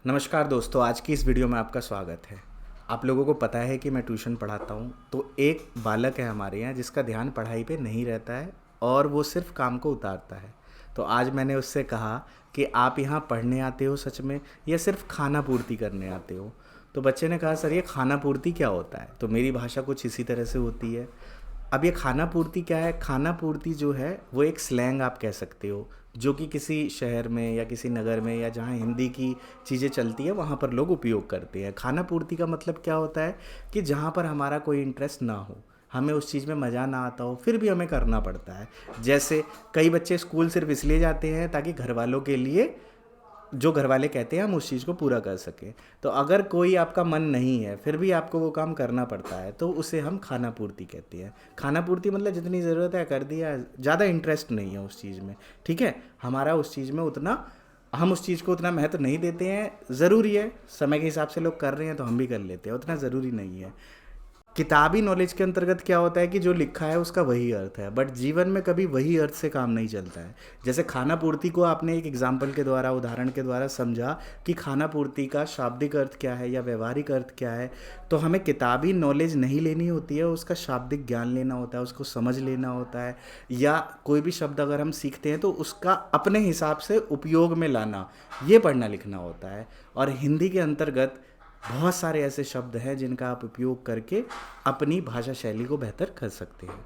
नमस्कार दोस्तों, आज की इस वीडियो में आपका स्वागत है। आप लोगों को पता है कि मैं ट्यूशन पढ़ाता हूँ, तो एक बालक है हमारे यहाँ जिसका ध्यान पढ़ाई पे नहीं रहता है और वो सिर्फ काम को उतारता है। तो आज मैंने उससे कहा कि आप यहाँ पढ़ने आते हो सच में या सिर्फ खाना पूर्ति करने आते हो? तो बच्चे ने कहा सर ये खाना पूर्ति क्या होता है? तो मेरी भाषा कुछ इसी तरह से होती है। अब ये खाना पूर्ति क्या है? खाना पूर्ति जो है वो एक स्लैंग आप कह सकते हो, जो कि किसी शहर में या किसी नगर में या जहाँ हिंदी की चीज़ें चलती है वहाँ पर लोग उपयोग करते हैं। खाना पूर्ति का मतलब क्या होता है कि जहाँ पर हमारा कोई इंटरेस्ट ना हो, हमें उस चीज़ में मज़ा ना आता हो, फिर भी हमें करना पड़ता है। जैसे कई बच्चे स्कूल सिर्फ इसलिए जाते हैं ताकि घर वालों के लिए जो घर वाले कहते हैं हम उस चीज़ को पूरा कर सकें। तो अगर कोई आपका मन नहीं है फिर भी आपको वो काम करना पड़ता है, तो उसे हम खाना पूर्ति कहते हैं। खाना पूर्ति मतलब जितनी ज़रूरत है कर दिया, ज़्यादा इंटरेस्ट नहीं है उस चीज़ में। ठीक है, हमारा उस चीज़ में उतना, हम उस चीज़ को उतना महत्व नहीं देते हैं। ज़रूरी है, समय के हिसाब से लोग कर रहे हैं तो हम भी कर लेते हैं, उतना ज़रूरी नहीं है। किताबी नॉलेज के अंतर्गत क्या होता है कि जो लिखा है उसका वही अर्थ है, बट जीवन में कभी वही अर्थ से काम नहीं चलता है। जैसे खाना पूर्ति को आपने एक एग्जाम्पल के द्वारा, उदाहरण के द्वारा समझा कि खाना पूर्ति का शाब्दिक अर्थ क्या है या व्यवहारिक अर्थ क्या है, तो हमें किताबी नॉलेज नहीं लेनी होती है, उसका शाब्दिक ज्ञान लेना होता है, उसको समझ लेना होता है। या कोई भी शब्द अगर हम सीखते हैं तो उसका अपने हिसाब से उपयोग में लाना, ये पढ़ना लिखना होता है। और हिंदी के अंतर्गत बहुत सारे ऐसे शब्द हैं जिनका आप उपयोग करके अपनी भाषा शैली को बेहतर कर सकते हैं।